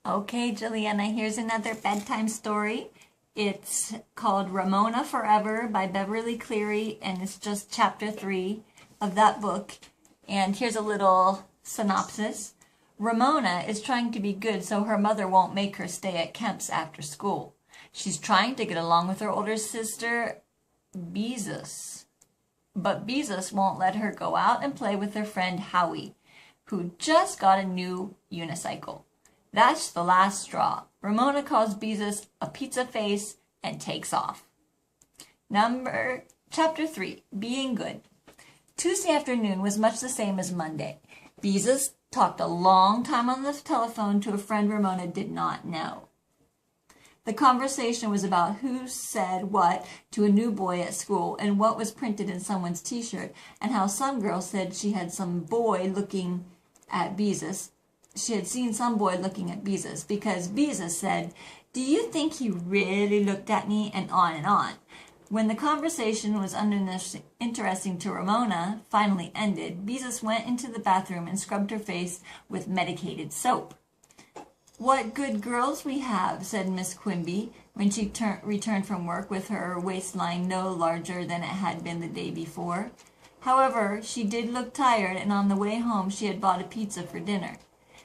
Okay, Juliana, here's another bedtime story. It's called Ramona Forever by Beverly Cleary, and it's just chapter 3 of that book. And here's a little synopsis. Ramona is trying to be good so her mother won't make her stay at Kemp's after school. She's trying to get along with her older sister, Beezus. But Beezus won't let her go out and play with her friend Howie, who just got a new unicycle. That's the last straw. Ramona calls Beezus a pizza face and takes off. Chapter 3, Being Good. Tuesday afternoon was much the same as Monday. Beezus talked a long time on the telephone to a friend Ramona did not know. The conversation was about who said what to a new boy at school and what was printed in someone's t-shirt, and how some girl said she had some boy looking at Beezus. She had seen some boy looking at Beezus because Beezus said, "Do you think he really looked at me?" and on and on. When the conversation was uninteresting to Ramona finally ended, Beezus went into the bathroom and scrubbed her face with medicated soap. "What good girls we have," said Miss Quimby when she returned from work with her waistline no larger than it had been the day before. However, she did look tired, and on the way home she had bought a pizza for dinner.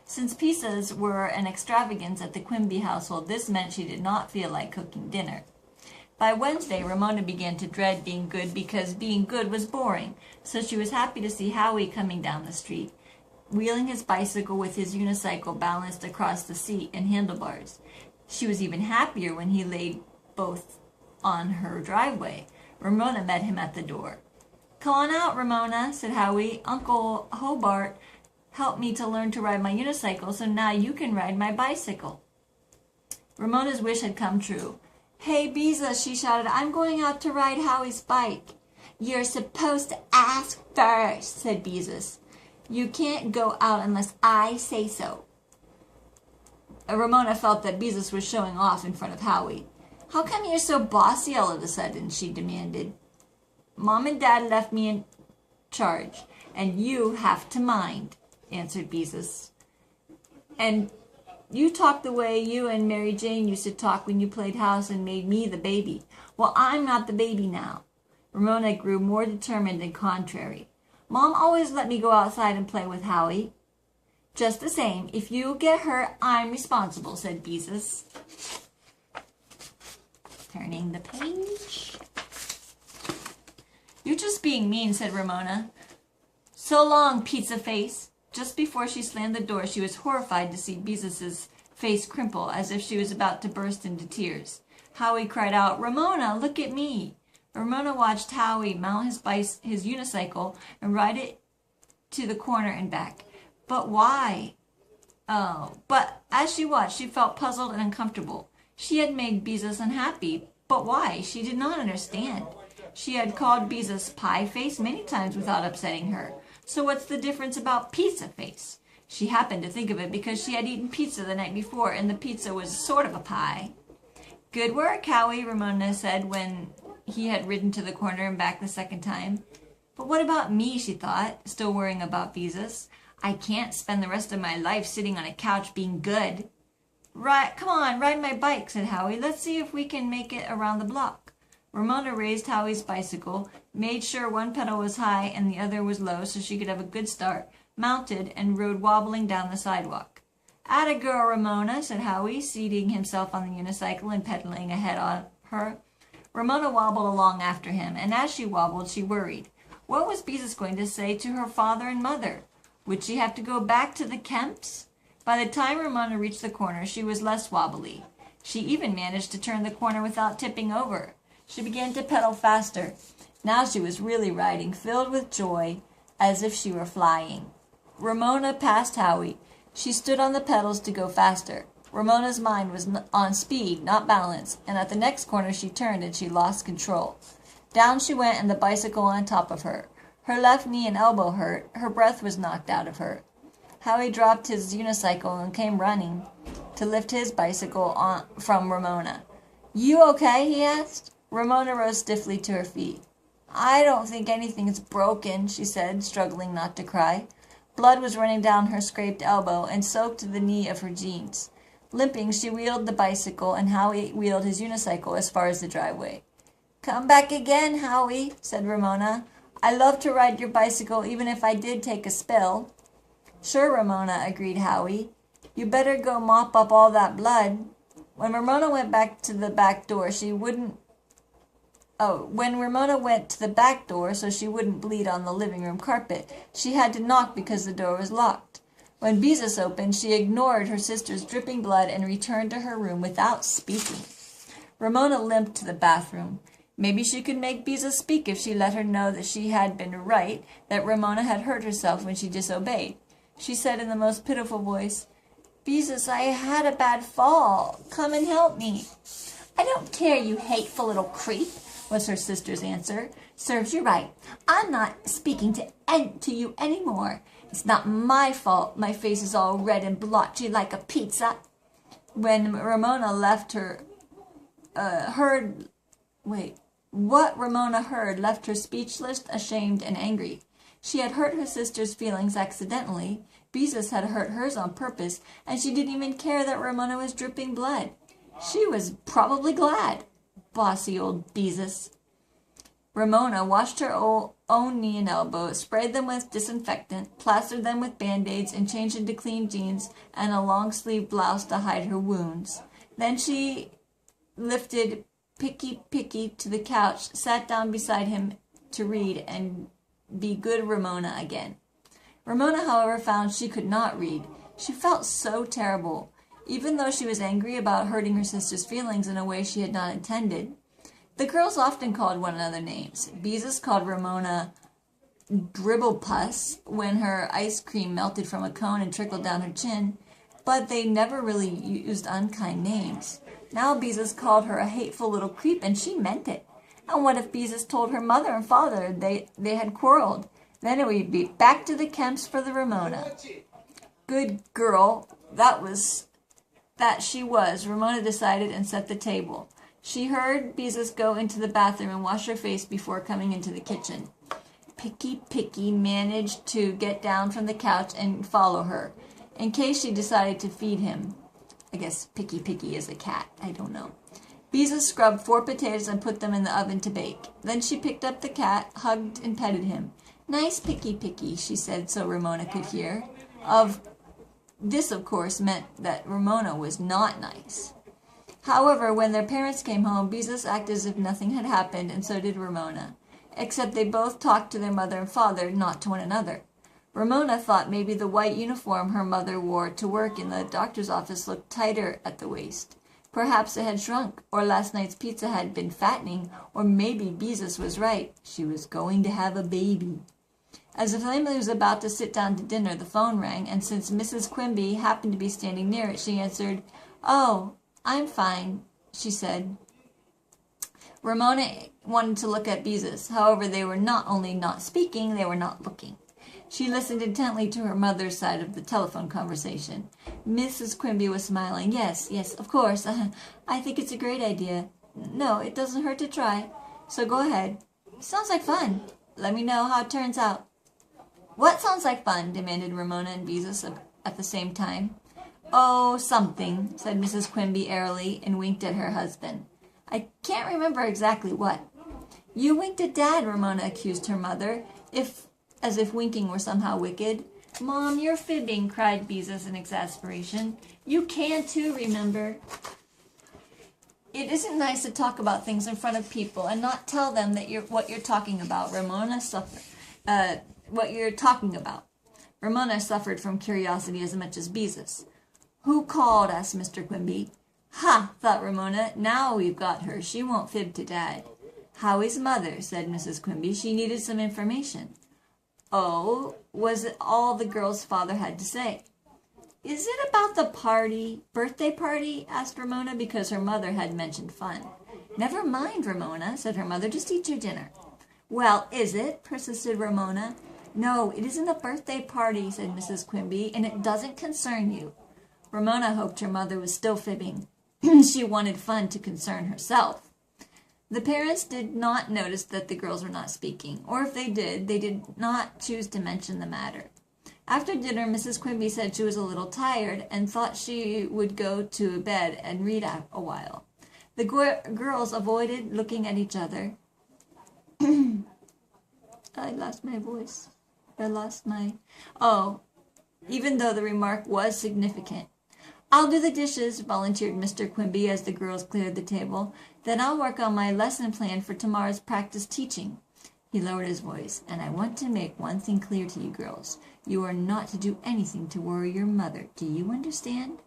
Since pizzas were an extravagance at the Quimby household, this meant she did not feel like cooking dinner. By Wednesday, Ramona began to dread being good because being good was boring, so she was happy to see Howie coming down the street, wheeling his bicycle with his unicycle balanced across the seat and handlebars. She was even happier when he laid both on her driveway. Ramona met him at the door. "Come on out, Ramona," said Howie. "Uncle Hobart helped me to learn to ride my unicycle, so now you can ride my bicycle." Ramona's wish had come true. "Hey, Beezus," she shouted, "I'm going out to ride Howie's bike." "You're supposed to ask first," said Beezus. "You can't go out unless I say so." Ramona felt that Beezus was showing off in front of Howie. "How come you're so bossy all of a sudden?" she demanded. "Mom and Dad left me in charge, and you have to mind," answered Beezus. "And you talk the way you and Mary Jane used to talk when you played house and made me the baby. Well, I'm not the baby now." Ramona grew more determined and contrary. "Mom always let me go outside and play with Howie." "Just the same, if you get hurt, I'm responsible," said Beezus. Turning the page. "You're just being mean," said Ramona. "So long, pizza face." Just before she slammed the door, she was horrified to see Beezus's face crimple as if she was about to burst into tears. Howie cried out, "Ramona, look at me." Ramona watched Howie mount his unicycle and ride it to the corner and back. But why? But as she watched, she felt puzzled and uncomfortable. She had made Beezus unhappy, but why? She did not understand. She had called Beezus Pie Face many times without upsetting her. So what's the difference about Pizza Face? She happened to think of it because she had eaten pizza the night before, and the pizza was sort of a pie. "Good work, Howie," Ramona said when he had ridden to the corner and back the second time. "But what about me?" she thought, still worrying about Beezus. "I can't spend the rest of my life sitting on a couch being good." Come on, ride my bike," said Howie. "Let's see if we can make it around the block." Ramona raised Howie's bicycle, made sure one pedal was high and the other was low so she could have a good start, mounted, and rode wobbling down the sidewalk. "Atta girl, Ramona," said Howie, seating himself on the unicycle and pedaling ahead of her. Ramona wobbled along after him, and as she wobbled, she worried. What was Beezus going to say to her father and mother? Would she have to go back to the Kemps? By the time Ramona reached the corner, she was less wobbly. She even managed to turn the corner without tipping over. She began to pedal faster. Now she was really riding, filled with joy, as if she were flying. Ramona passed Howie. She stood on the pedals to go faster. Ramona's mind was on speed, not balance, and at the next corner she turned and she lost control. Down she went and the bicycle on top of her. Her left knee and elbow hurt. Her breath was knocked out of her. Howie dropped his unicycle and came running to lift his bicycle from Ramona. "You okay?" he asked. Ramona rose stiffly to her feet. "I don't think anything's broken," she said, struggling not to cry. Blood was running down her scraped elbow and soaked the knee of her jeans. Limping, she wheeled the bicycle, and Howie wheeled his unicycle as far as the driveway. "Come back again, Howie," said Ramona. "I love to ride your bicycle, even if I did take a spill." "Sure, Ramona," agreed Howie. "You better go mop up all that blood." When Ramona went back to the back door, when Ramona went to the back door so she wouldn't bleed on the living room carpet, she had to knock because the door was locked. When Beezus opened, she ignored her sister's dripping blood and returned to her room without speaking. Ramona limped to the bathroom. Maybe she could make Beezus speak if she let her know that she had been right, that Ramona had hurt herself when she disobeyed. She said in the most pitiful voice, "Beezus, I had a bad fall. Come and help me." "I don't care, you hateful little creep," was her sister's answer. "Serves you right. I'm not speaking to you anymore. It's not my fault my face is all red and blotchy like a pizza." When Ramona what Ramona heard left her speechless, ashamed, and angry. She had hurt her sister's feelings accidentally. Beezus had hurt hers on purpose, and she didn't even care that Ramona was dripping blood. She was probably glad. Bossy old Beezus. Ramona washed her own knee and elbow, sprayed them with disinfectant, plastered them with Band-Aids, and changed into clean jeans and a long-sleeved blouse to hide her wounds. Then she lifted Picky to the couch, sat down beside him to read and be good Ramona again. Ramona, however, found she could not read. She felt so terrible, even though she was angry about hurting her sister's feelings in a way she had not intended. The girls often called one another names. Beezus called Ramona Dribblepus when her ice cream melted from a cone and trickled down her chin, but they never really used unkind names. Now Beezus called her a hateful little creep, and she meant it. And what if Beezus told her mother and father they had quarreled? Then it would be back to the Kemps for the Ramona. Good girl, that she was, Ramona decided, and set the table. She heard Beezus go into the bathroom and wash her face before coming into the kitchen. Picky managed to get down from the couch and follow her, in case she decided to feed him. I guess Picky is a cat. I don't know. Beezus scrubbed 4 potatoes and put them in the oven to bake. Then she picked up the cat, hugged and petted him. "Nice Picky," she said so Ramona could hear. This, of course, meant that Ramona was not nice. However, when their parents came home, Beezus acted as if nothing had happened, and so did Ramona. Except they both talked to their mother and father, not to one another. Ramona thought maybe the white uniform her mother wore to work in the doctor's office looked tighter at the waist. Perhaps it had shrunk, or last night's pizza had been fattening, or maybe Beezus was right. She was going to have a baby. As the family was about to sit down to dinner, the phone rang, and since Mrs. Quimby happened to be standing near it, she answered. "Oh, I'm fine," she said. Ramona wanted to look at Beezus. However, they were not only not speaking, they were not looking. She listened intently to her mother's side of the telephone conversation. Mrs. Quimby was smiling. Yes, of course. I think it's a great idea. No, it doesn't hurt to try. So go ahead. Sounds like fun. Let me know how it turns out. What sounds like fun? Demanded Ramona and Beezus at the same time. "Oh, something," said Mrs. Quimby airily and winked at her husband. "I can't remember exactly what." "You winked at Dad," Ramona accused her mother, as if winking were somehow wicked. "Mom, you're fibbing," cried Beezus in exasperation. "You can too, remember." It isn't nice to talk about things in front of people and not tell them that what you're talking about. Ramona suffered from curiosity as much as Beezus. "Who called?" asked Mr. Quimby. "Ha!" thought Ramona. "Now we've got her. She won't fib to Dad." "Howie's mother," said Mrs. Quimby. "She needed some information." "Oh," was it all the girl's father had to say. "Is it about the birthday party?" asked Ramona, because her mother had mentioned fun. "Never mind, Ramona," said her mother. "Just eat your dinner." "Well, is it?" persisted Ramona. "No, it isn't a birthday party," said Mrs. Quimby, "and it doesn't concern you." Ramona hoped her mother was still fibbing. She wanted fun to concern herself. The parents did not notice that the girls were not speaking, or if they did not choose to mention the matter. After dinner, Mrs. Quimby said she was a little tired and thought she would go to bed and read a while. The girls avoided looking at each other. I lost my voice. Even though the remark was significant. I'll do the dishes, volunteered Mr. Quimby as the girls cleared the table. Then I'll work on my lesson plan for tomorrow's practice teaching. He lowered his voice. And I want to make one thing clear to you girls. You are not to do anything to worry your mother. Do you understand?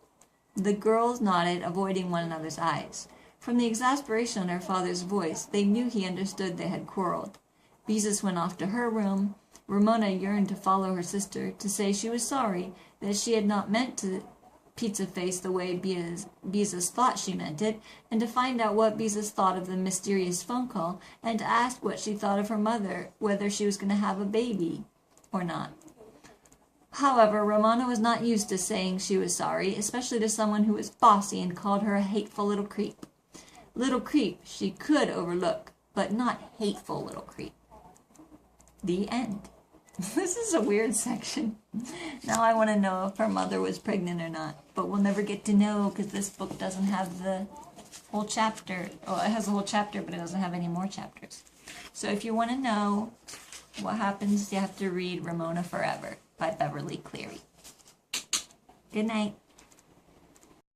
The girls nodded, avoiding one another's eyes. From the exasperation in her father's voice, they knew he understood they had quarreled. Beezus went off to her room. Ramona yearned to follow her sister, to say she was sorry, that she had not meant to Pizza Face the way Beezus thought she meant it, and to find out what Beezus thought of the mysterious phone call, and to ask what she thought of her mother, whether she was going to have a baby or not. However, Ramona was not used to saying she was sorry, especially to someone who was bossy and called her a hateful little creep. Little creep she could overlook, but not hateful little creep. The end. This is a weird section. Now I want to know if her mother was pregnant or not, but we'll never get to know because this book doesn't have the whole chapter. Oh, it has a whole chapter, but it doesn't have any more chapters. So if you want to know what happens, you have to read Ramona Forever by Beverly Cleary. Good night.